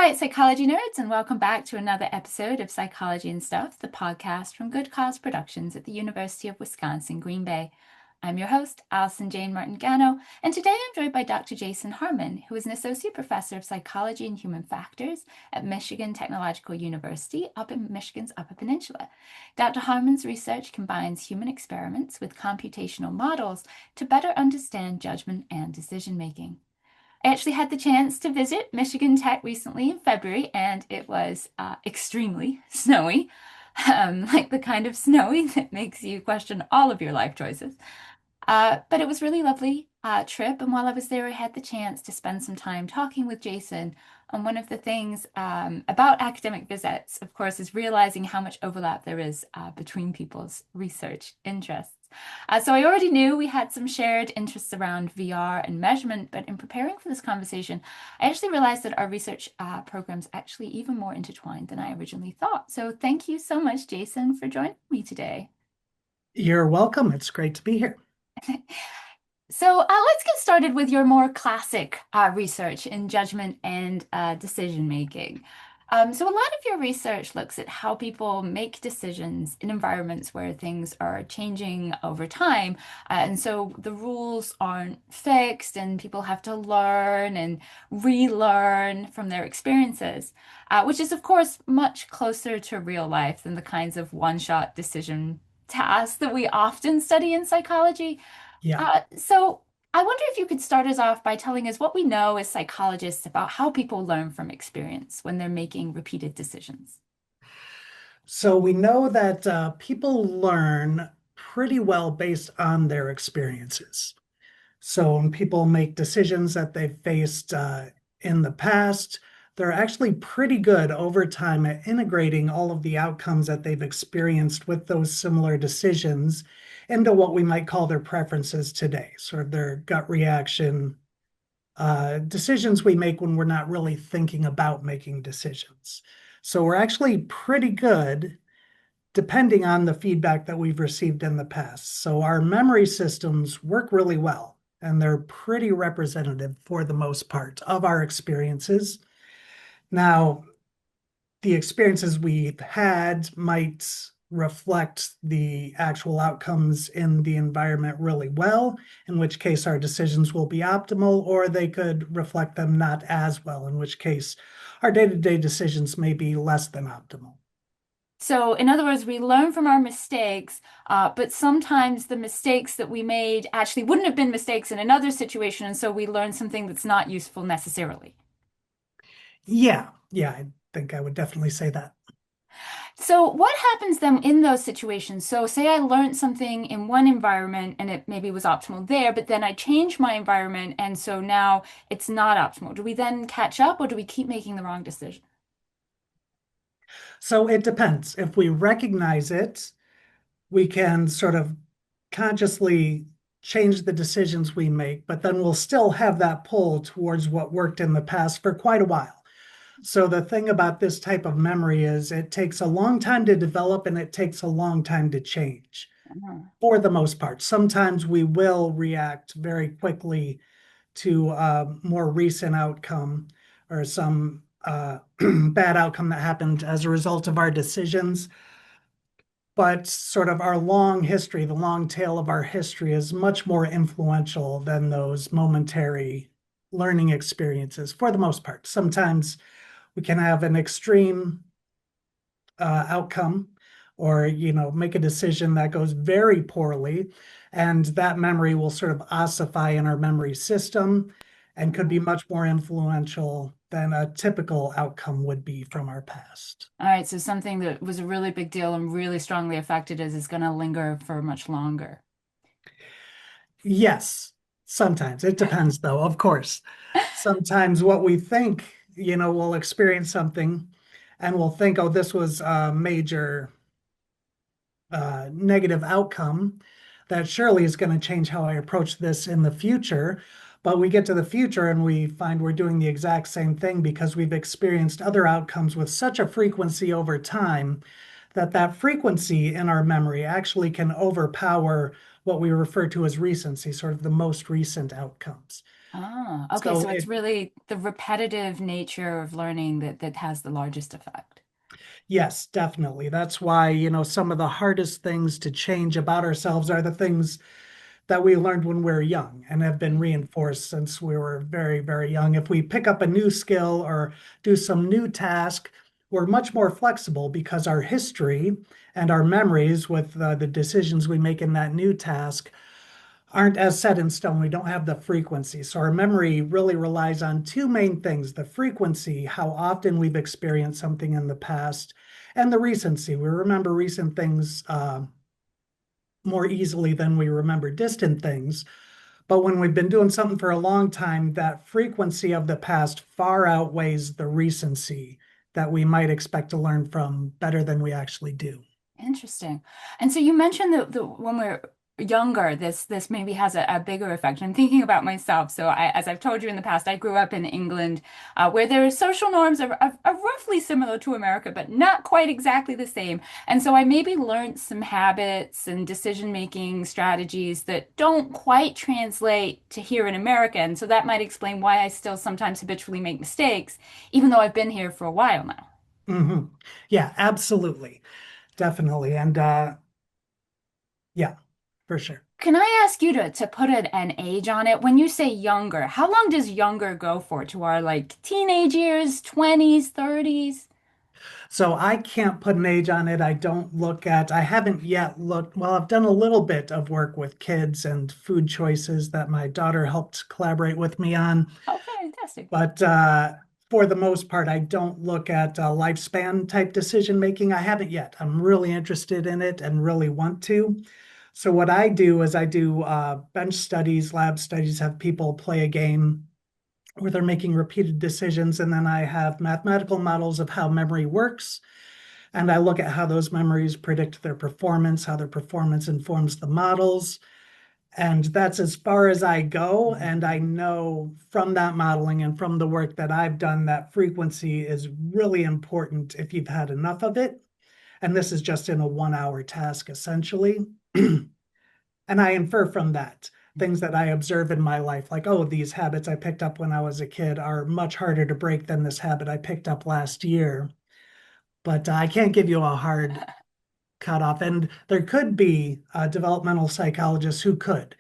Hi, psychology nerds, and welcome back to another episode of Psychology and Stuff, the podcast from Good Cause Productions at the University of Wisconsin, Green Bay. I'm your host, Alison Jane Martingano, and today I'm joined by Dr. Jason Harman, who is an associate professor of psychology and human factors at Michigan Technological University up in Michigan's Upper Peninsula. Dr. Harman's research combines human experiments with computational models to better understand judgment and decision making. I actually had the chance to visit Michigan Tech recently in February, and it was extremely snowy, like the kind of snowy that makes you question all of your life choices. But it was really lovely trip, and while I was there, I had the chance to spend some time talking with Jason. And one of the things about academic visits, of course, is realizing how much overlap there is between people's research interests. So I already knew we had some shared interests around VR and measurement, but in preparing for this conversation, I actually realized that our research programs actually even more intertwined than I originally thought. So thank you so much, Jason, for joining me today. You're welcome. It's great to be here. So let's get started with your more classic research in judgment and decision making. So a lot of your research looks at how people make decisions in environments where things are changing over time. And so the rules aren't fixed and people have to learn and relearn from their experiences, which is, of course, much closer to real life than the kinds of one-shot decision tasks that we often study in psychology. Yeah. So I wonder if you could start us off by telling us what we know as psychologists about how people learn from experience when they're making repeated decisions. So we know that people learn pretty well based on their experiences. So when people make decisions that they've faced in the past, they're actually pretty good over time at integrating all of the outcomes that they've experienced with those similar decisions into what we might call their preferences today, sort of their gut reaction, decisions we make when we're not really thinking about making decisions. So we're actually pretty good depending on the feedback that we've received in the past. So our memory systems work really well, and they're pretty representative for the most part of our experiences. Now, the experiences we've had might reflect the actual outcomes in the environment really well, in which case our decisions will be optimal, or they could reflect them not as well, in which case our day-to-day decisions may be less than optimal. So, in other words, we learn from our mistakes, but sometimes the mistakes that we made actually wouldn't have been mistakes in another situation, and so we learn something that's not useful necessarily. Yeah, I think I would definitely say that. So, what happens then in those situations? So, say I learned something in one environment and it maybe was optimal there, but then I change my environment and so now it's not optimal. Do we then catch up or do we keep making the wrong decision? So it depends. If we recognize it, we can sort of consciously change the decisions we make, but then we'll still have that pull towards what worked in the past for quite a while. So the thing about this type of memory is it takes a long time to develop and it takes a long time to change Mhm. for the most part. Sometimes we will react very quickly to a more recent outcome or some bad outcome that happened as a result of our decisions. But sort of our long history, the long tail of our history is much more influential than those momentary learning experiences for the most part. Sometimes we can have an extreme outcome or make a decision that goes very poorly, and that memory will sort of ossify in our memory system and could be much more influential than a typical outcome would be from our past. All right, so something that was a really big deal and really strongly affected us is going to linger for much longer. Yes, sometimes it depends, though, of course. Sometimes what we think, we'll experience something and we'll think, oh, this was a major negative outcome that surely is going to change how I approach this in the future. But we get to the future and we find we're doing the exact same thing because we've experienced other outcomes with such a frequency over time that that frequency in our memory actually can overpower what we refer to as recency, sort of the most recent outcomes. Ah, okay, So so it's really the repetitive nature of learning that has the largest effect. yes, definitely. That's why, some of the hardest things to change about ourselves are the things that we learned when we were young and have been reinforced since we were very, very young. If we pick up a new skill or do some new task, we're much more flexible because our history and our memories with the decisions we make in that new task aren't as set in stone. We don't have the frequency. So our memory really relies on two main things: the frequency, how often we've experienced something in the past, and the recency. We remember recent things more easily than we remember distant things. But when we've been doing something for a long time, that frequency of the past far outweighs the recency that we might expect to learn from better than we actually do. Interesting. And so you mentioned that when we're younger, this maybe has a bigger effect. I'm thinking about myself. So as I've told you in the past, I grew up in England, where their social norms are roughly similar to America, but not quite exactly the same. And so I maybe learned some habits and decision-making strategies that don't quite translate to here in America. And so that might explain why I still sometimes habitually make mistakes, even though I've been here for a while now. Hmm. Yeah, absolutely. Definitely. And yeah, for sure. Can I ask you to put an age on it? When you say younger, how long does younger go for? To our like teenage years, 20s, 30s? So I can't put an age on it. I haven't yet looked, well, I've done a little bit of work with kids and food choices that my daughter helped collaborate with me on. Oh, fantastic. But for the most part, I don't look at lifespan type decision making. I haven't yet. I'm really interested in it and really want to. So what I do is I do bench studies, lab studies, have people play a game where they're making repeated decisions, and then I have mathematical models of how memory works, and I look at how those memories predict their performance, how their performance informs the models. And that's as far as I go. And I know from that modeling and from the work that I've done that frequency is really important if you've had enough of it. And this is just in a 1 hour task, essentially. And I infer from that things that I observe in my life, like, oh, these habits I picked up when I was a kid are much harder to break than this habit I picked up last year. But I can't give you a hard cutoff. And there could be developmental psychologists who could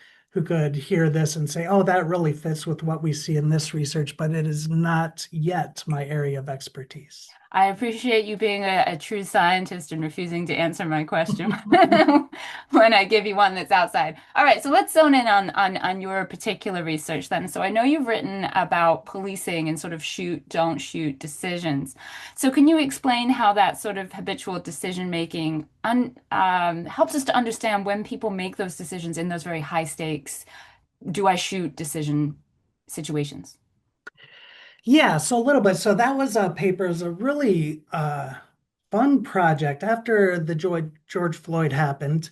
hear this and say, oh, that really fits with what we see in this research, but it is not yet my area of expertise. I appreciate you being a true scientist and refusing to answer my question when I give you one that's outside. All right, so let's zone in on your particular research then. So I know you've written about policing and sort of shoot, don't shoot decisions. So can you explain how that sort of habitual decision making helps us to understand when people make those decisions in those very high stakes, do I shoot decision situations? Yeah, so a little bit. So that was a paper, it was a really fun project. After the George Floyd happened,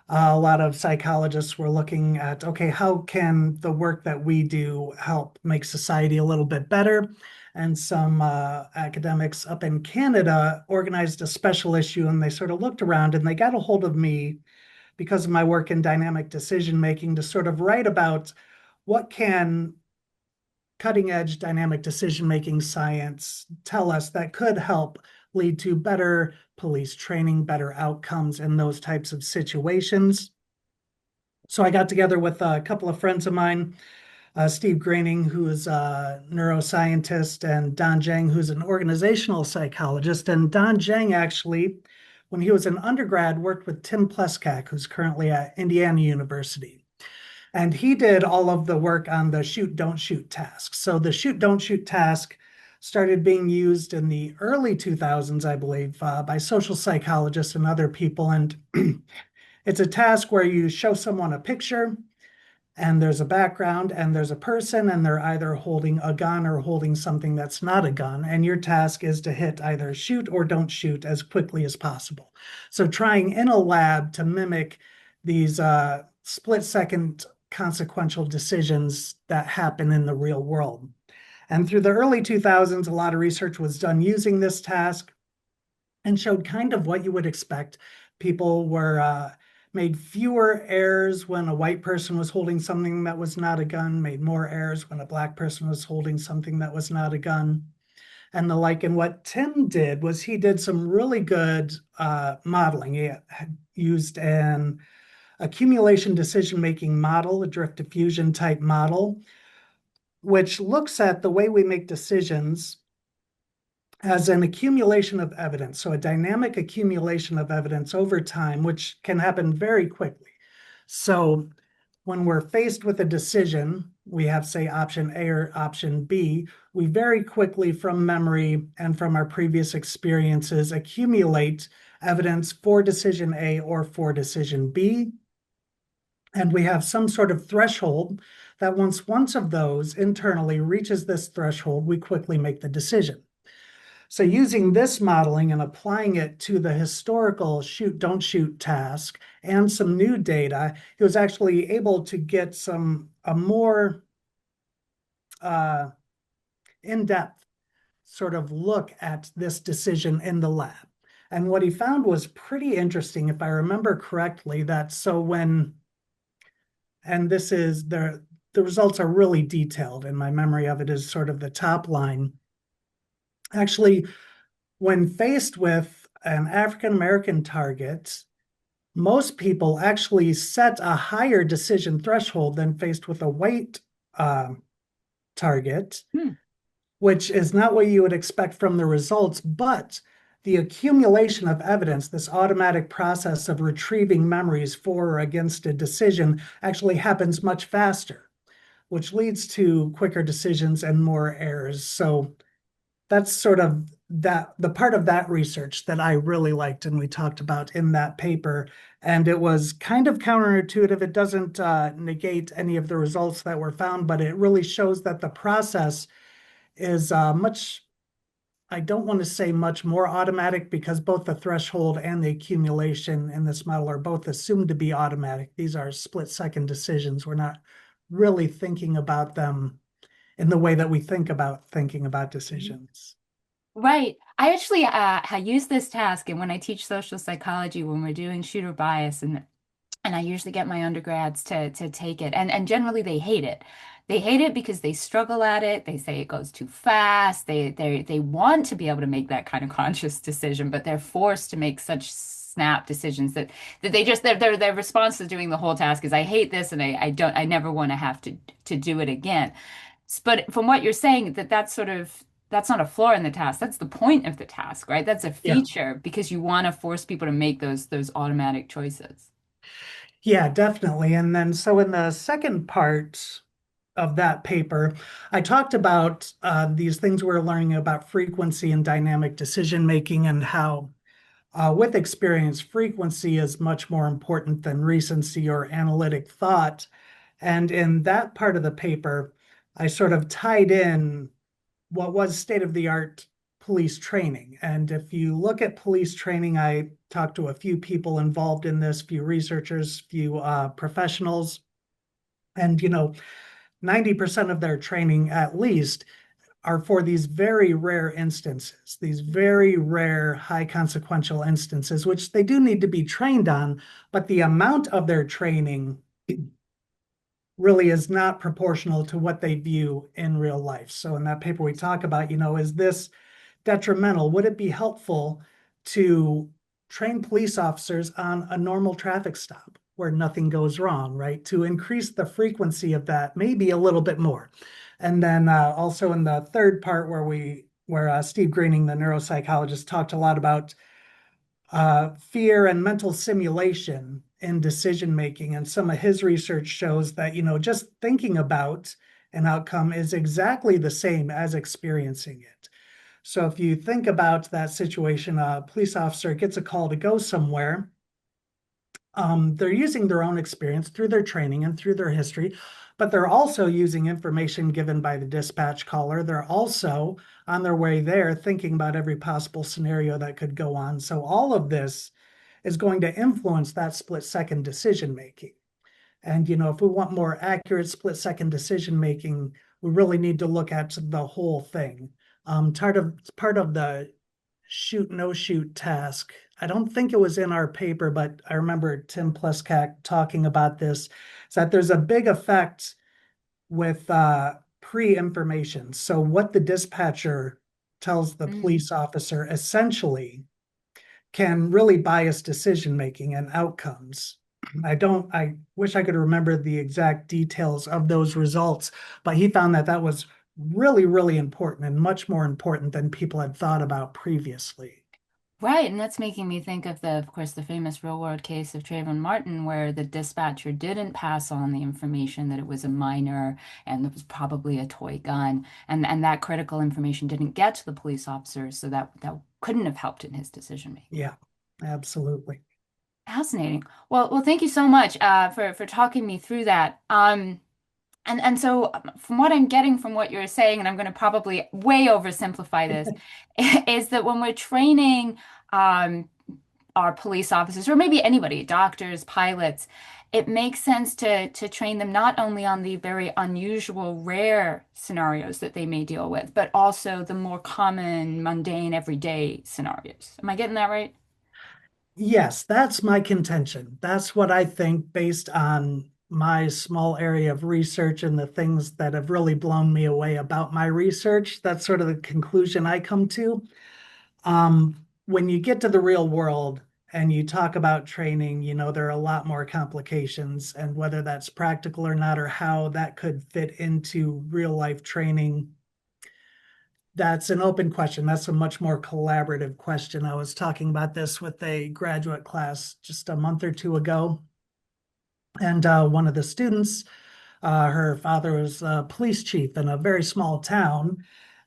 a lot of psychologists were looking at, okay, how can the work that we do help make society a little bit better? And some academics up in Canada organized a special issue, and they sort of looked around and they got a hold of me because of my work in dynamic decision making to sort of write about what can cutting edge dynamic decision making science tell us that could help lead to better police training, better outcomes in those types of situations. So I got together with a couple of friends of mine, Steve Graining, who is a neuroscientist, and Don Zhang, who's an organizational psychologist. And Don Zhang actually, when he was an undergrad, worked with Tim Pleskak, who's currently at Indiana University. And he did all of the work on the shoot, don't shoot task. So the shoot, don't shoot task started being used in the early 2000s, I believe, by social psychologists and other people. And it's a task where you show someone a picture and there's a background and there's a person and they're either holding a gun or holding something that's not a gun. And your task is to hit either shoot or don't shoot as quickly as possible. So trying in a lab to mimic these split second consequential decisions that happen in the real world. And through the early 2000s, a lot of research was done using this task and showed kind of what you would expect. People were made fewer errors when a white person was holding something that was not a gun, made more errors when a black person was holding something that was not a gun, and the like. And what Tim did was he did some really good modeling. He had used an accumulation decision-making model, a drift diffusion type model, which looks at the way we make decisions as an accumulation of evidence. So a dynamic accumulation of evidence over time, which can happen very quickly. So when we're faced with a decision, we have, say, option A or option B, we very quickly from memory and from our previous experiences accumulate evidence for decision A or for decision B. And we have some sort of threshold that once of those internally reaches this threshold, we quickly make the decision. So using this modeling and applying it to the historical shoot, don't shoot task and some new data, he was actually able to get a more in-depth sort of look at this decision in the lab. And what he found was pretty interesting, if I remember correctly, that so when, and this is the results are really detailed, and my memory of it is sort of the top line. Actually, when faced with an African American target, most people actually set a higher decision threshold than faced with a white target, which is not what you would expect from the results, but the accumulation of evidence, this automatic process of retrieving memories for or against a decision, actually happens much faster, which leads to quicker decisions and more errors. So that's sort of the part of that research that I really liked and we talked about in that paper. And it was kind of counterintuitive. It doesn't negate any of the results that were found, but it really shows that the process is much, I don't want to say much more automatic, because both the threshold and the accumulation in this model are both assumed to be automatic. These are split-second decisions. We're not really thinking about them in the way that we think about thinking about decisions. Right. I actually I use this task, and when I teach social psychology, when we're doing shooter bias, and I usually get my undergrads to take it, and generally they hate it. They hate it because they struggle at it. They say it goes too fast. They want to be able to make that kind of conscious decision, but they're forced to make such snap decisions that they just their response to doing the whole task is I hate this, and I never want to have to do it again. But from what you're saying, that's not a flaw in the task. That's the point of the task, right? That's a Yeah. feature because you want to force people to make those automatic choices. Yeah, definitely. And then, so in the second part of that paper, I talked about these things we're learning about frequency and dynamic decision making, and how, with experience, frequency is much more important than recency or analytic thought. And in that part of the paper, I sort of tied in what was state-of-the-art police training. And if you look at police training, I talked to a few people involved in this, few researchers, few professionals, and 90% of their training at least are for these very rare instances, these very rare high consequential instances, which they do need to be trained on, but the amount of their training really is not proportional to what they view in real life. So in that paper, we talk about, is this detrimental? Would it be helpful to train police officers on a normal traffic stop where nothing goes wrong, right? To increase the frequency of that, maybe a little bit more. And then also in the third part where Steve Greening, the neuropsychologist, talked a lot about fear and mental simulation in decision making. And some of his research shows that, just thinking about an outcome is exactly the same as experiencing it. So if you think about that situation, a police officer gets a call to go somewhere. They're using their own experience through their training and through their history, but they're also using information given by the dispatch caller. They're also on their way there thinking about every possible scenario that could go on. So all of this is going to influence that split-second decision making. And if we want more accurate split-second decision making, we really need to look at the whole thing. Part of the shoot no shoot task I don't think it was in our paper, but I remember Tim Pleskak talking about this, is that there's a big effect with pre-information. So what the dispatcher tells the Mm. police officer essentially can really bias decision making and outcomes. I wish I could remember the exact details of those results, but he found that that was really, really important and much more important than people had thought about previously. Right, and that's making me think of course, the famous real world case of Trayvon Martin, where the dispatcher didn't pass on the information that it was a minor and it was probably a toy gun, and that critical information didn't get to the police officers, so that couldn't have helped in his decision making. Yeah, absolutely. Fascinating. Well, thank you so much for talking me through that. And so from what I'm getting from what you're saying, and I'm going to probably way oversimplify this, is that when we're training um, our police officers, or maybe anybody, doctors, pilots, it makes sense to train them not only on the very unusual, rare scenarios that they may deal with, but also the more common, mundane, everyday scenarios. Am I getting that right? Yes, that's my contention. That's what I think based on my small area of research and the things that have really blown me away about my research. That's sort of the conclusion I come to. When you get to the real world and you talk about training, there are a lot more complications, and whether that's practical or not, or how that could fit into real life training, that's an open question. That's a much more collaborative question. I was talking about this with a graduate class just a month or two ago, and one of the students, her father was a police chief in a very small town,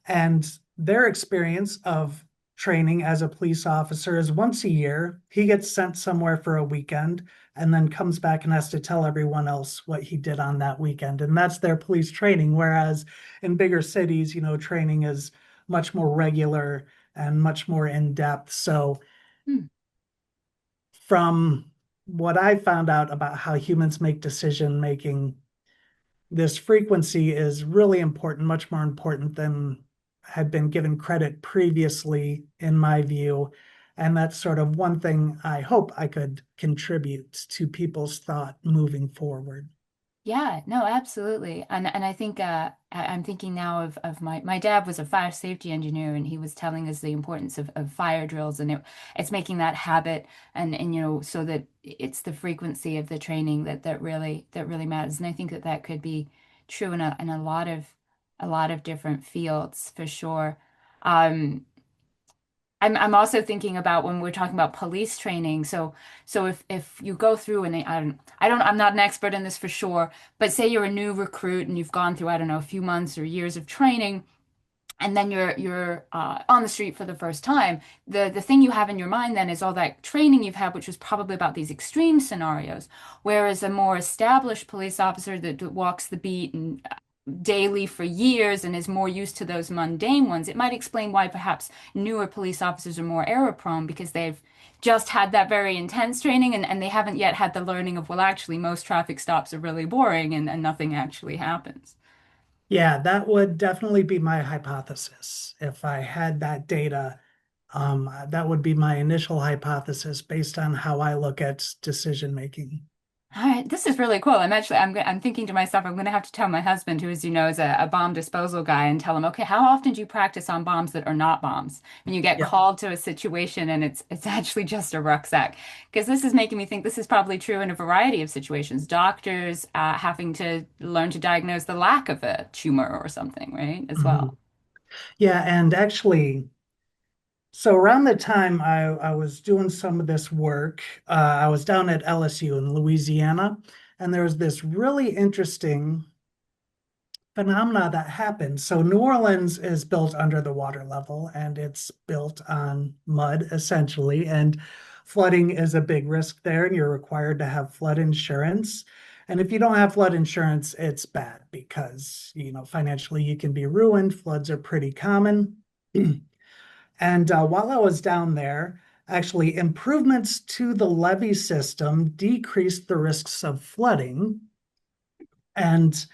and their experience of training as a police officer is once a year. He gets sent somewhere for a weekend and then comes back and has to tell everyone else what he did on that weekend. And that's their police training. Whereas in bigger cities, training is much more regular and much more in depth. So, Hmm. from what I found out about how humans make decision making, this frequency is really important, much more important than had been given credit previously, in my view. And that's sort of one thing I hope I could contribute to people's thought moving forward. Yeah, no, absolutely. And I think I'm thinking now of my dad was a fire safety engineer, and he was telling us the importance of fire drills, and it's making that habit, and so that it's the frequency of the training that really matters. And I think that could be true in a lot of different fields for sure. Um, I'm also thinking about when we're talking about police training. So if you go through and I'm not an expert in this for sure, but say you're a new recruit and you've gone through, I don't know, a few months or years of training, and then you're on the street for the first time. The thing you have in your mind then is all that training you've had, which was probably about these extreme scenarios. Whereas a more established police officer that walks the beat and daily for years and is more used to those mundane ones, it might explain why perhaps newer police officers are more error prone because they've just had that very intense training and they haven't yet had the learning of, well, actually, most traffic stops are really boring and nothing actually happens. Yeah, that would definitely be my hypothesis. If I had that data, that would be my initial hypothesis based on how I look at decision making. All right, this is really cool. I'm thinking to myself, I'm going to have to tell my husband, who, as you know, is a bomb disposal guy, and tell him, okay, how often do you practice on bombs that are not bombs? When you get Yeah. called to a situation and it's actually just a rucksack. Because this is making me think this is probably true in a variety of situations. Doctors having to learn to diagnose the lack of a tumor or something, right? As Mhm. well. Yeah, and actually, so around the time I was doing some of this work, I was down at LSU in Louisiana, and there was this really interesting phenomena that happened. So New Orleans is built under the water level, and it's built on mud essentially, and flooding is a big risk there, and you're required to have flood insurance. And if you don't have flood insurance, it's bad because, financially you can be ruined. Floods are pretty common. And while I was down there, actually, improvements to the levee system decreased the risks of flooding, and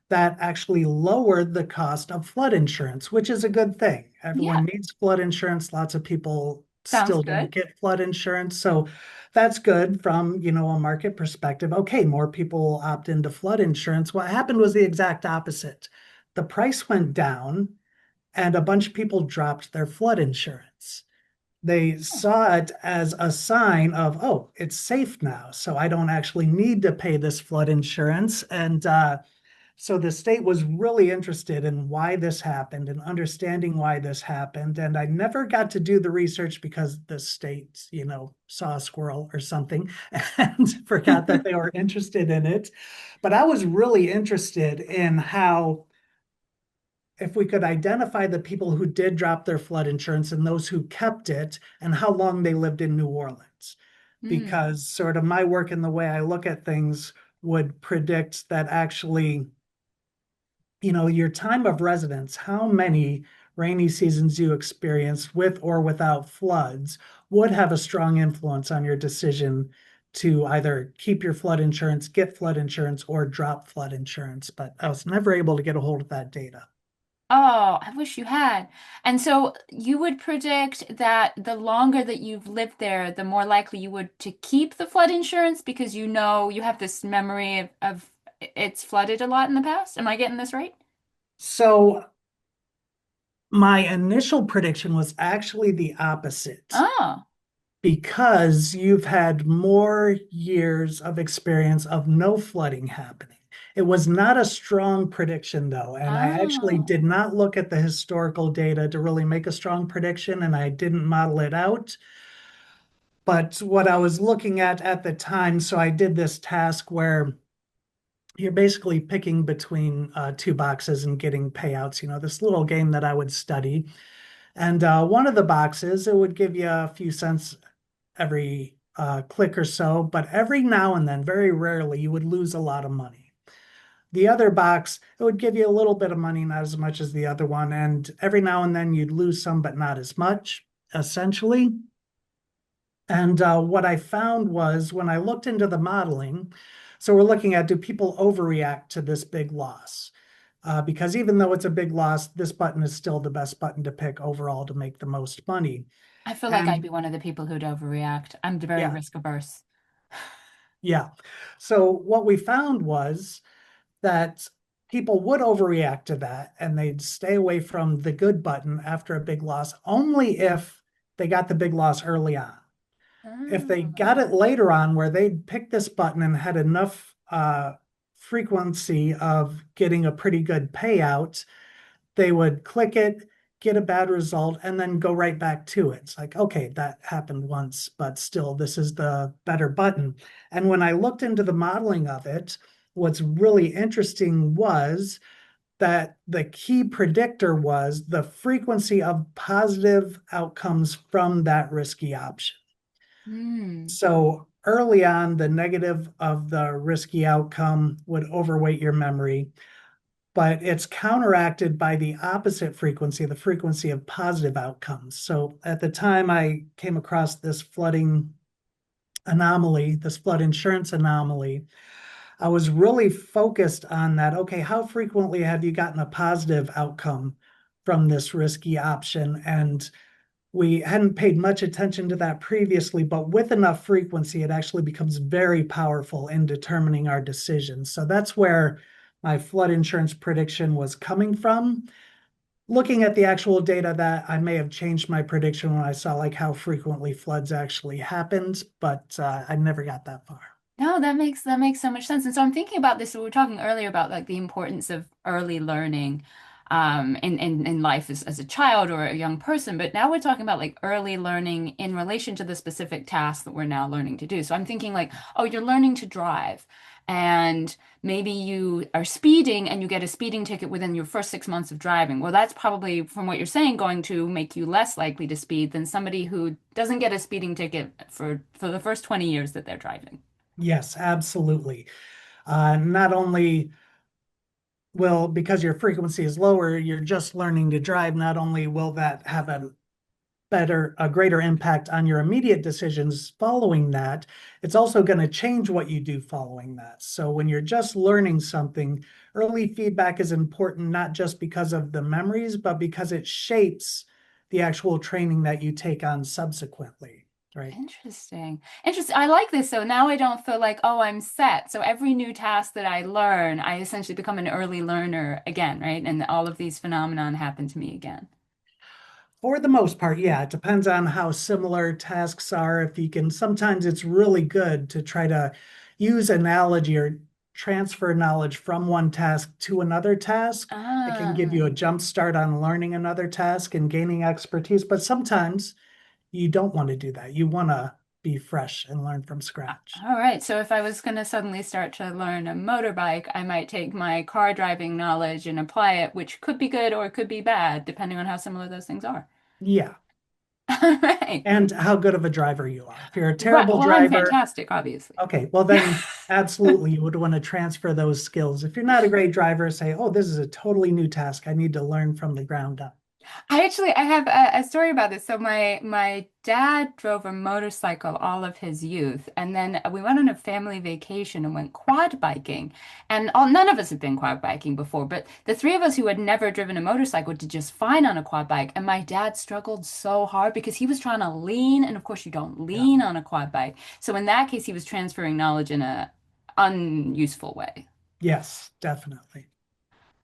that actually lowered the cost of flood insurance, which is a good thing. Yeah. Everyone needs flood insurance. Lots of people Sounds still don't good. get flood insurance. So that's good from, a market perspective. Okay, more people opt into flood insurance. What happened was the exact opposite. The price went down and a bunch of people dropped their flood insurance. They saw it as a sign of, oh, it's safe now. So I don't actually need to pay this flood insurance. And so the state was really interested in why this happened and understanding why this happened. And I never got to do the research because the state, saw a squirrel or something and forgot that they were interested in it. But I was really interested in how, if we could identify the people who did drop their flood insurance and those who kept it and how long they lived in New Orleans. Mm. Because sort of my work and the way I look at things would predict that actually, your time of residence, how many rainy seasons you experience with or without floods would have a strong influence on your decision to either keep your flood insurance, get flood insurance, or drop flood insurance. But I was never able to get a hold of that data. Oh, I wish you had. And so you would predict that the longer that you've lived there, the more likely you would to keep the flood insurance because you know you have this memory of it's flooded a lot in the past. Am I getting this right? So my initial prediction was actually the opposite Oh. because you've had more years of experience of no flooding happening. It was not a strong prediction, though, and I actually Oh. did not look at the historical data to really make a strong prediction, and I didn't model it out. But what I was looking at the time, so I did this task where you're basically picking between two boxes and getting payouts, this little game that I would study. And one of the boxes, it would give you a few cents every click or so, but every now and then, very rarely, you would lose a lot of money. The other box, it would give you a little bit of money, not as much as the other one. And every now and then you'd lose some, but not as much, essentially. And what I found was when I looked into the modeling, so we're looking at, do people overreact to this big loss? Because even though it's a big loss, this button is still the best button to pick overall to make the most money. I feel like I'd And be one of the people who'd overreact. I'm very yeah, risk averse. yeah. So what we found was that people would overreact to that and they'd stay away from the good button after a big loss only if they got the big loss early on. If they got Oh. it later on where they'd picked this button and had enough frequency of getting a pretty good payout, they would click it, get a bad result, and then go right back to it. It's like, okay, that happened once, but still, this is the better button. And when I looked into the modeling of it, what's really interesting was that the key predictor was the frequency of positive outcomes from that risky option. Hmm. So early on, the negative of the risky outcome would overweight your memory, but it's counteracted by the opposite frequency, the frequency of positive outcomes. So at the time I came across this flooding anomaly, this flood insurance anomaly, I was really focused on that. Okay, how frequently have you gotten a positive outcome from this risky option? And we hadn't paid much attention to that previously, but with enough frequency, it actually becomes very powerful in determining our decisions. So that's where my flood insurance prediction was coming from. Looking at the actual data, that I may have changed my prediction when I saw like how frequently floods actually happened, but I never got that far. No, that makes so much sense. And so I'm thinking about this. So we were talking earlier about like the importance of early learning in life as a child or a young person, but now we're talking about like early learning in relation to the specific task that we're now learning to do. So I'm thinking like, oh, you're learning to drive and maybe you are speeding and you get a speeding ticket within your first 6 months of driving. Well, that's probably, from what you're saying, going to make you less likely to speed than somebody who doesn't get a speeding ticket for the first 20 years that they're driving. Yes, absolutely. Not only will, because your frequency is lower, you're just learning to drive, not only will that have a greater impact on your immediate decisions following that, it's also going to change what you do following that. So when you're just learning something, early feedback is important, not just because of the memories, but because it shapes the actual training that you take on subsequently, right? Interesting. Interesting. I like this. So now I don't feel like, oh, I'm set. So every new task that I learn, I essentially become an early learner again, right? And all of these phenomenon happen to me again. For the most part, yeah, it depends on how similar tasks are. If you can, sometimes it's really good to try to use analogy or transfer knowledge from one task to another task. It can give Ah. you a jump start on learning another task and gaining expertise. But sometimes you don't want to do that. You want to be fresh and learn from scratch. All right. So if I was going to suddenly start to learn a motorbike, I might take my car driving knowledge and apply it, which could be good or it could be bad, depending on how similar those things are. Yeah. All right. And how good of a driver you are. If you're a Right. terrible Well, I'm driver, fantastic, obviously. okay, well then absolutely you would want to transfer those skills. If you're not a great driver, say, oh, this is a totally new task. I need to learn from the ground up. I have a story about this. So my dad drove a motorcycle all of his youth, and then we went on a family vacation and went quad biking. And none of us had been quad biking before, but the three of us who had never driven a motorcycle did just fine on a quad bike. And my dad struggled so hard because he was trying to lean, and of course you don't Yeah. lean on a quad bike. So in that case, he was transferring knowledge in a unuseful way. Yes, definitely.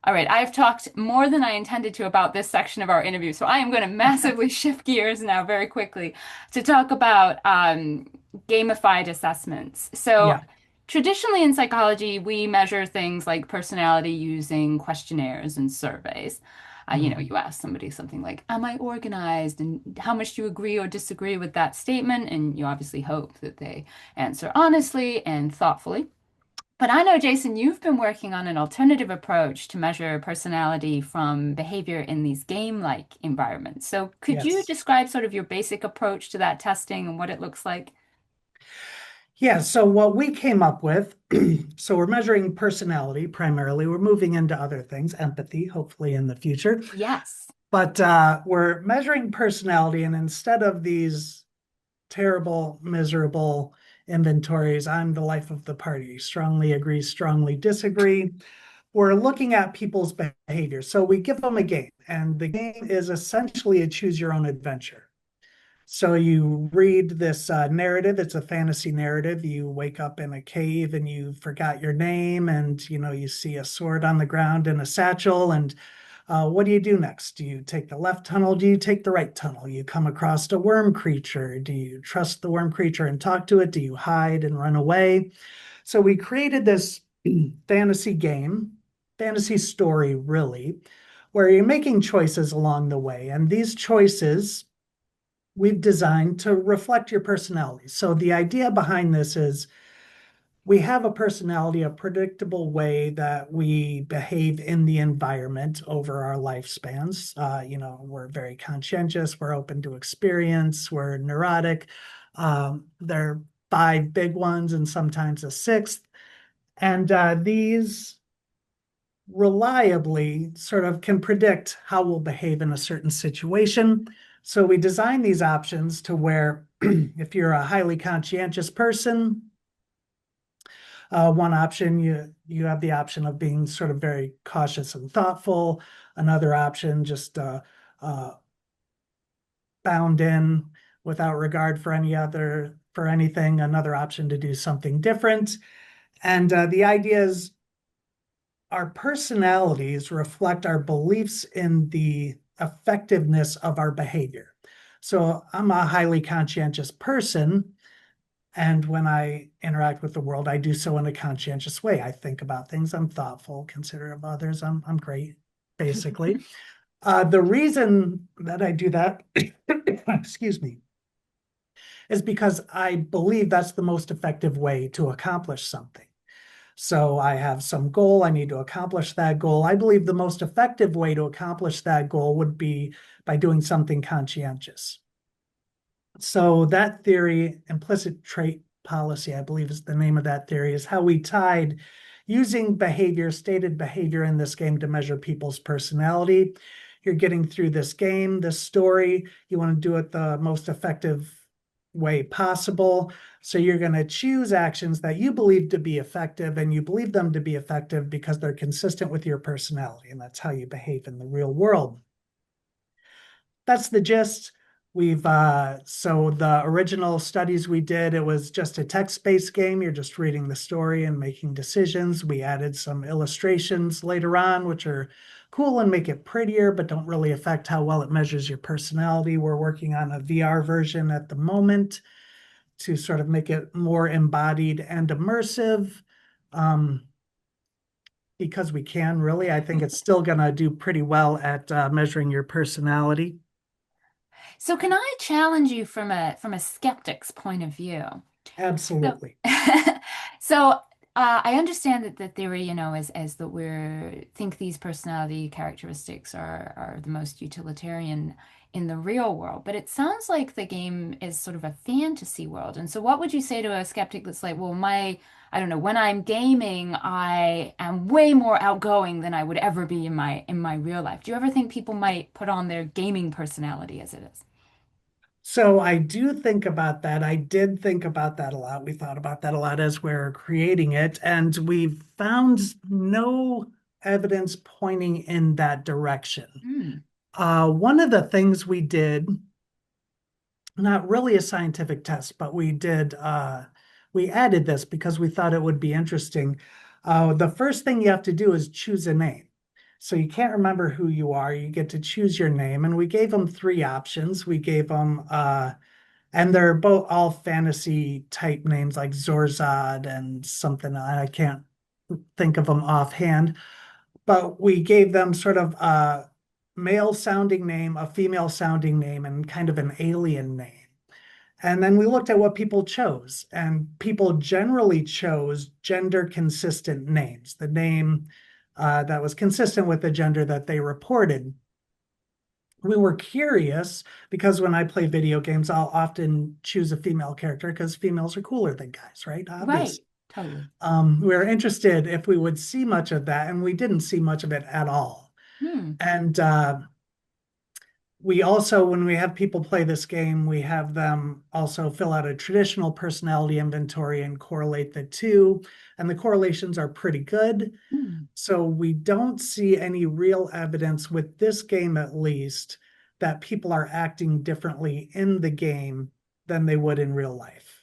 All right, I've talked more than I intended to about this section of our interview, so I am going to massively shift gears now very quickly to talk about gamified assessments. So, Yeah. traditionally in psychology, we measure things like personality using questionnaires and surveys. Mhm. You ask somebody something like, "Am I organized?" and how much do you agree or disagree with that statement? And you obviously hope that they answer honestly and thoughtfully. But I know, Jason, you've been working on an alternative approach to measure personality from behavior in these game-like environments. So could you Yes. describe sort of your basic approach to that testing and what it looks like? Yeah. So what we came up with, so we're measuring personality primarily. We're moving into other things, empathy, hopefully in the future. Yes. But we're measuring personality, and instead of these terrible, miserable inventories, I'm the life of the party, strongly agree, strongly disagree. We're looking at people's behavior. So we give them a game, and the game is essentially a choose your own adventure. So you read this narrative. It's a fantasy narrative. You wake up in a cave and you forgot your name, and you see a sword on the ground and a satchel. And what do you do next? Do you take the left tunnel? Do you take the right tunnel? You come across a worm creature. Do you trust the worm creature and talk to it? Do you hide and run away? So we created this fantasy game, fantasy story, really, where you're making choices along the way. And these choices we've designed to reflect your personality. So the idea behind this is we have a personality, a predictable way that we behave in the environment over our lifespans. We're very conscientious, we're open to experience, we're neurotic. There are five big ones and sometimes a sixth. And these reliably sort of can predict how we'll behave in a certain situation. So we design these options to where if you're a highly conscientious person, one option you have the option of being sort of very cautious and thoughtful. Another option just uh, bound in without regard for anything. Another option to do something different. And the idea is our personalities reflect our beliefs in the effectiveness of our behavior. So I'm a highly conscientious person. And when I interact with the world, I do so in a conscientious way. I think about things, I'm thoughtful, considerate of others, I'm great, basically. The reason that I do that, excuse me, is because I believe that's the most effective way to accomplish something. So I have some goal, I need to accomplish that goal. I believe the most effective way to accomplish that goal would be by doing something conscientious. So that theory, implicit trait policy, I believe is the name of that theory, is how we tied using behavior, stated behavior in this game to measure people's personality. You're getting through this game, this story, you want to do it the most effective way possible. So you're going to choose actions that you believe to be effective, and you believe them to be effective because they're consistent with your personality, and that's how you behave in the real world. that's the gist. So the original studies we did, it was just a text-based game. You're just reading the story and making decisions. We added some illustrations later on, which are cool and make it prettier, but don't really affect how well it measures your personality. We're working on a VR version at the moment to sort of make it more embodied and immersive. Um, because we can really, I think it's still going to do pretty well at measuring your personality. So can I challenge you from a skeptic's point of view? So, Absolutely. so I understand that the theory, is that we think these personality characteristics are the most utilitarian in the real world. But it sounds like the game is sort of a fantasy world. And so, what would you say to a skeptic that's like, well, I don't know, when I'm gaming, I am way more outgoing than I would ever be in my real life. Do you ever think people might put on their gaming personality as it is? So I do think about that. I did think about that a lot. We thought about that a lot as we're creating it, and we found no evidence pointing in that direction. Hmm. One of the things we did, not really a scientific test, but we added this because we thought it would be interesting. The first thing you have to do is choose a name. So you can't remember who you are. You get to choose your name. And we gave them three options. We gave them, and they're both all fantasy type names like Zorzad and something. I can't think of them offhand, but we gave them sort of a male sounding name, a female sounding name, and kind of an alien name. And then we looked at what people chose, and people generally chose gender consistent names, the name that was consistent with the gender that they reported. We were curious because when I play video games, I'll often choose a female character because females are cooler than guys, right? Right. Obviously. Totally. We were interested if we would see much of that, and we didn't see much of it at all. Hmm. And we also, when we have people play this game, we have them also fill out a traditional personality inventory and correlate the two. And the correlations are pretty good. Hmm. So we don't see any real evidence with this game, at least, that people are acting differently in the game than they would in real life.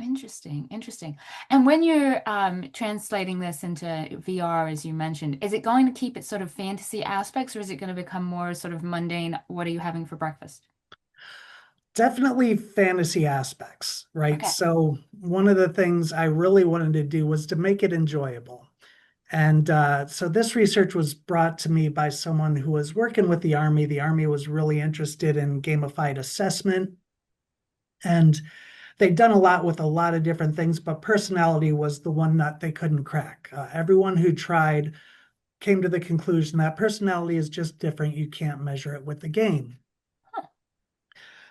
Interesting, interesting. And when you're translating this into VR, as you mentioned, is it going to keep its sort of fantasy aspects, or is it going to become more sort of mundane? What are you having for breakfast? Definitely fantasy aspects, right? Okay. So one of the things I really wanted to do was to make it enjoyable. And so this research was brought to me by someone who was working with the Army. The Army was really interested in gamified assessment, and they'd done a lot with a lot of different things, but personality was the one nut they couldn't crack. Everyone who tried came to the conclusion that personality is just different. You can't measure it with the game. Huh.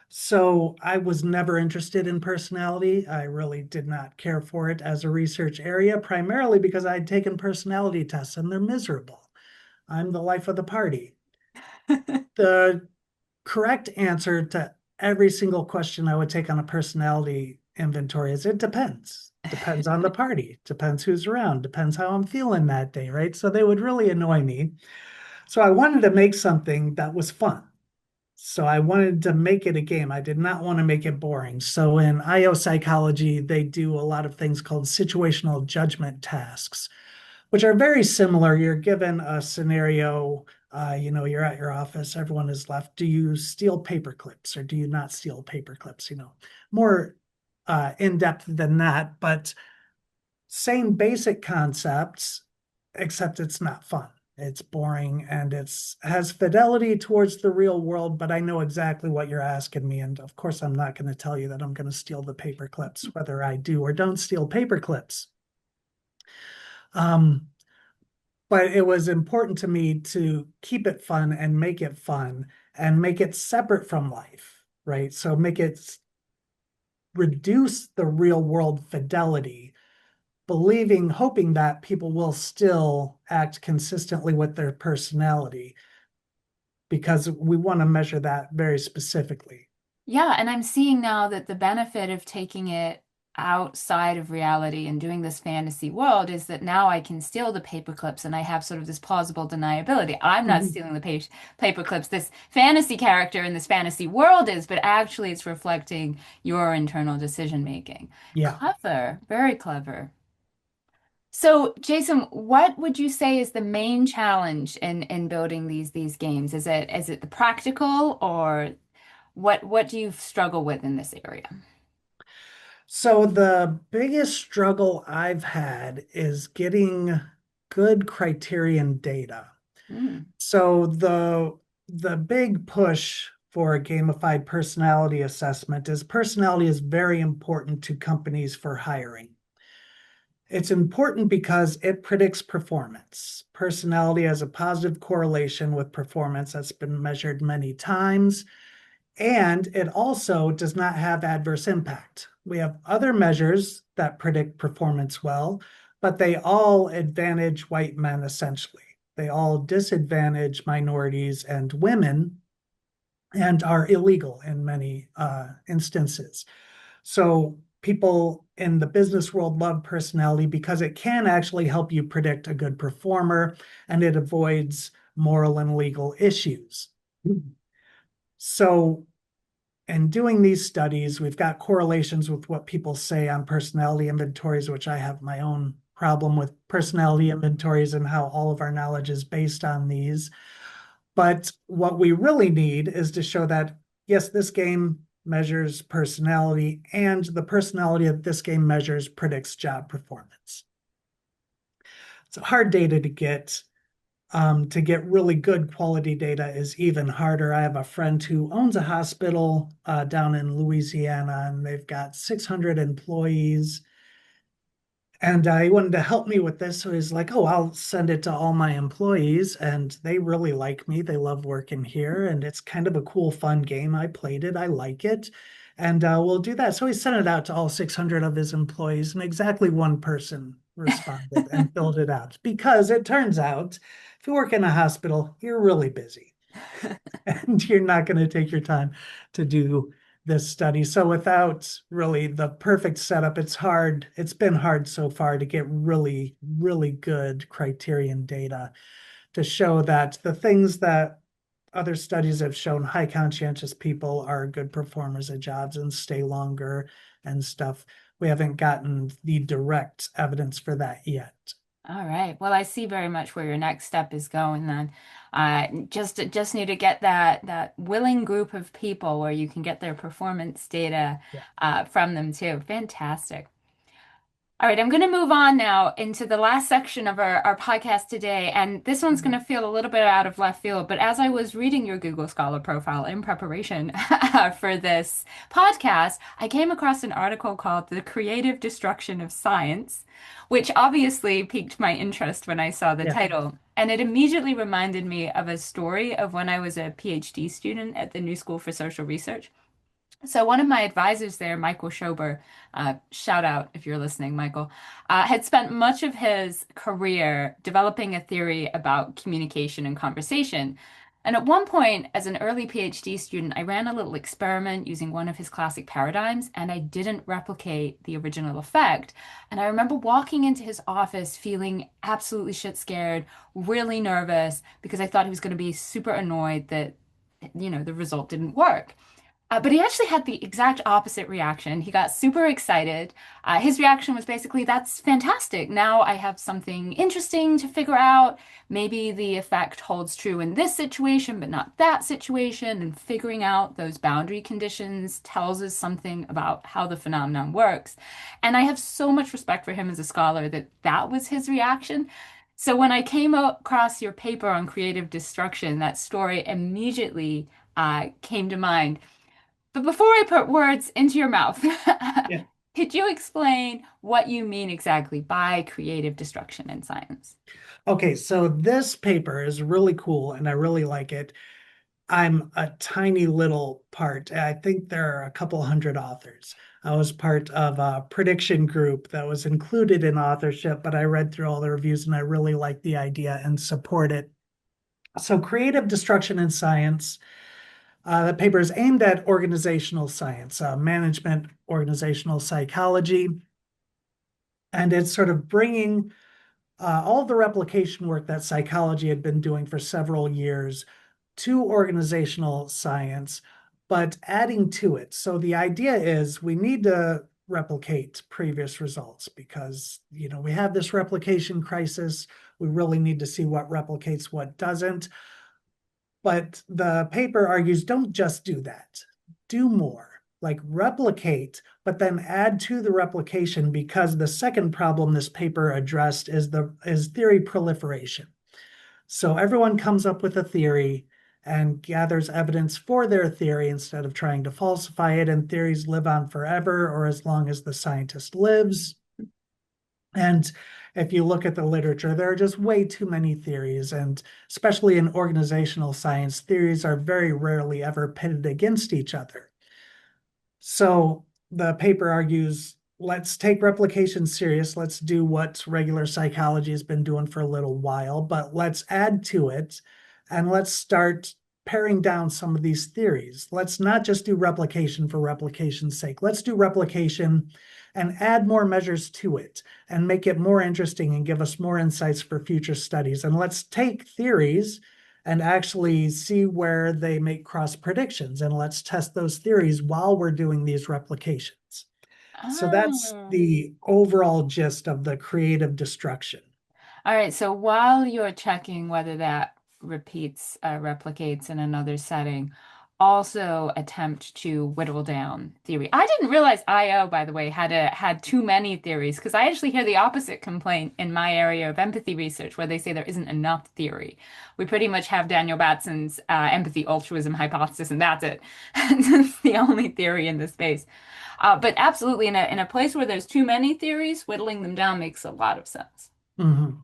So I was never interested in personality. I really did not care for it as a research area, primarily because I'd taken personality tests and they're miserable. I'm the life of the party. The correct answer to every single question I would take on a personality inventory is it depends. Depends on the party, depends who's around, depends how I'm feeling that day, right? So they would really annoy me. So I wanted to make something that was fun. So I wanted to make it a game. I did not want to make it boring. So in IO psychology, they do a lot of things called situational judgment tasks, which are very similar. You're given a scenario, you're at your office, everyone is left. Do you steal paper clips or do you not steal paper clips? More in depth than that, but same basic concepts, except it's not fun. It's boring and it's has fidelity towards the real world, but I know exactly what you're asking me. And of course, I'm not going to tell you that I'm going to steal the paper clips, whether I do or don't steal paper clips. Um, but it was important to me to keep it fun and make it separate from life, right? So make it reduce the real world fidelity, hoping that people will still act consistently with their personality because we want to measure that very specifically. Yeah, and I'm seeing now that the benefit of taking it outside of reality and doing this fantasy world is that now I can steal the paper clips and I have sort of this plausible deniability. I'm not Mhm. stealing the paper clips. This fantasy character in this fantasy world is, but actually it's reflecting your internal decision making. Yeah. Clever, very clever. So, Jason, what would you say is the main challenge in building these games? Is it the practical or what do you struggle with in this area? So the biggest struggle I've had is getting good criterion data. Mm, So the big push for a gamified personality assessment is personality is very important to companies for hiring. It's important because it predicts performance. Personality has a positive correlation with performance that's been measured many times, and it also does not have adverse impact. We have other measures that predict performance well, but they all advantage white men essentially. They all disadvantage minorities and women and are illegal in many instances. So people in the business world love personality because it can actually help you predict a good performer and it avoids moral and legal issues. So in doing these studies, we've got correlations with what people say on personality inventories, which I have my own problem with personality inventories and how all of our knowledge is based on these. But what we really need is to show that, yes, this game measures personality, and the personality that this game measures predicts job performance. It's hard data to get. To get really good quality data is even harder. I have a friend who owns a hospital down in Louisiana, and they've got 600 employees. And he wanted to help me with this. So he's like, oh, I'll send it to all my employees. And they really like me. They love working here. And it's kind of a cool, fun game. I played it. I like it. And we'll do that. So he sent it out to all 600 of his employees. And exactly one person responded and filled it out. Because it turns out, if you work in a hospital, you're really busy. And you're not going to take your time to do this study. So without really the perfect setup, it's hard. It's been hard so far to get really, really good criterion data to show that the things that other studies have shown high conscientious people are good performers at jobs and stay longer and stuff. We haven't gotten the direct evidence for that yet. all right. Well, I see very much where your next step is going then. Just need to get that willing group of people where you can get their performance data Yeah. from them too. Fantastic. All right, I'm going to move on now into the last section of our podcast today. And this one's going to feel a little bit out of left field. But as I was reading your Google Scholar profile in preparation for this podcast, I came across an article called The Creative Destruction of Science, which obviously piqued my interest when I saw the Yeah. title. And it immediately reminded me of a story of when I was a PhD student at the New School for Social Research. So one of my advisors there, Michael Schober, shout out if you're listening, Michael, had spent much of his career developing a theory about communication and conversation. And at one point, as an early PhD student, I ran a little experiment using one of his classic paradigms, and I didn't replicate the original effect. And I remember walking into his office feeling absolutely shit scared, really nervous, because I thought he was going to be super annoyed that, the result didn't work. But he actually had the exact opposite reaction. He got super excited. His reaction was basically, that's fantastic. Now I have something interesting to figure out. Maybe the effect holds true in this situation, but not that situation. And figuring out those boundary conditions tells us something about how the phenomenon works. And I have so much respect for him as a scholar that that was his reaction. So when I came across your paper on creative destruction, that story immediately came to mind. But before I put words into your mouth, Yeah. could you explain what you mean exactly by creative destruction in science? Okay, so this paper is really cool and I really like it. I'm a tiny little part. I think there are a couple hundred authors. I was part of a prediction group that was included in authorship, but I read through all the reviews and I really like the idea and support it. So, creative destruction in science The paper is aimed at organizational science, management, organizational psychology, and it's sort of bringing all the replication work that psychology had been doing for several years to organizational science, but adding to it. So the idea is we need to replicate previous results because, we have this replication crisis. We really need to see what replicates, what doesn't. But the paper argues don't just do that, do more, like replicate, but then add to the replication because the second problem this paper addressed is theory proliferation. So everyone comes up with a theory and gathers evidence for their theory instead of trying to falsify it, and theories live on forever or as long as the scientist lives. And if you look at the literature, there are just way too many theories. And especially in organizational science, theories are very rarely ever pitted against each other. So the paper argues, let's take replication serious. Let's do what regular psychology has been doing for a little while, but let's add to it and let's start paring down some of these theories. Let's not just do replication for replication's sake. Let's do replication and add more measures to it and make it more interesting and give us more insights for future studies. And let's take theories and actually see where they make cross predictions. And let's test those theories while we're doing these replications. So that's Oh. the overall gist of the creative destruction. All right, so while you're checking whether that replicates in another setting, also attempt to whittle down theory. I didn't realize IO, by the way, had too many theories because I actually hear the opposite complaint in my area of empathy research, where they say there isn't enough theory. We pretty much have Daniel Batson's empathy altruism hypothesis, and that's it. It's the only theory in this space. But absolutely, in a place where there's too many theories, whittling them down makes a lot of sense. Mm-hmm.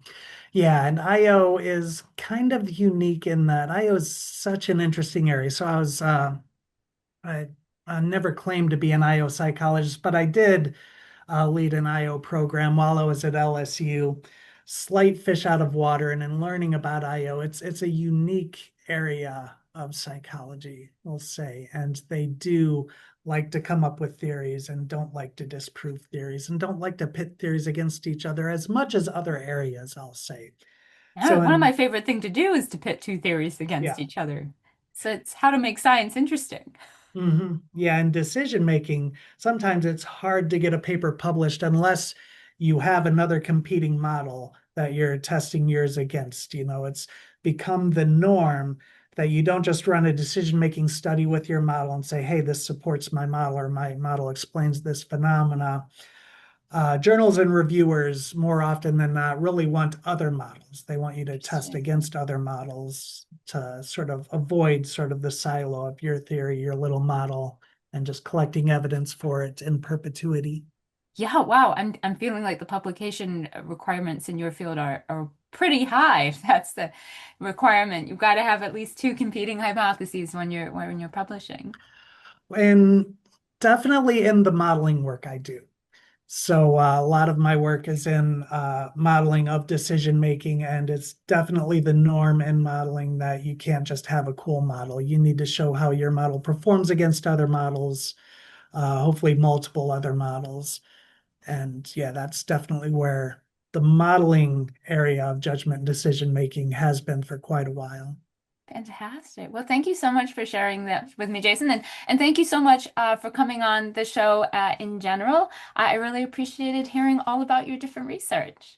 Yeah, and IO is kind of unique in that IO is such an interesting area. So I, I never claimed to be an IO psychologist, but I did lead an IO program while I was at LSU. Slight fish out of water, and in learning about IO, it's a unique area of psychology, we'll say, and they do like to come up with theories and don't like to disprove theories and don't like to pit theories against each other as much as other areas, I'll say. Yeah, So one of my in favorite things to do is to pit two theories against yeah. each other. So it's how to make science interesting. Yeah, and decision making, sometimes it's hard to get a paper published unless you have another competing model that you're testing yours against. It's become the norm that you don't just run a decision making study with your model and say, hey, this supports my model or my model explains this phenomena. Journals and reviewers more often than not really want other models. They want you to test Interesting. against other models to sort of avoid sort of the silo of your theory, your little model, and just collecting evidence for it in perpetuity. Yeah, wow. I'm feeling like the publication requirements in your field are pretty high. If that's the requirement, you've got to have at least two competing hypotheses when you're publishing. And definitely in the modeling work I do. So a lot of my work is in modeling of decision making, and it's definitely the norm in modeling that you can't just have a cool model. You need to show how your model performs against other models, hopefully multiple other models. And yeah, that's definitely where the modeling area of judgment and decision making has been for quite a while. Fantastic. Well, thank you so much for sharing that with me, Jason, and thank you so much for coming on the show in general. I really appreciated hearing all about your different research.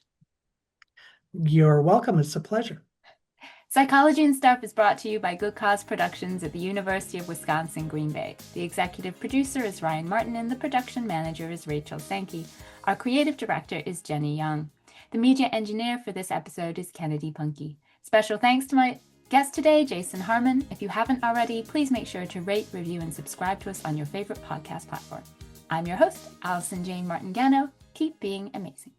You're welcome. It's a pleasure. Psychology and Stuff is brought to you by Good Cause Productions at the University of Wisconsin Green Bay. The executive producer is Ryan Martin and the production manager is Rachel Sankey. Our creative director is Jenny Young. The media engineer for this episode is Kennedy Punky. Special thanks to my guest today, Jason Harman. If you haven't already, please make sure to rate, review, and subscribe to us on your favorite podcast platform. I'm your host, Alison Jane Martingano. Keep being amazing.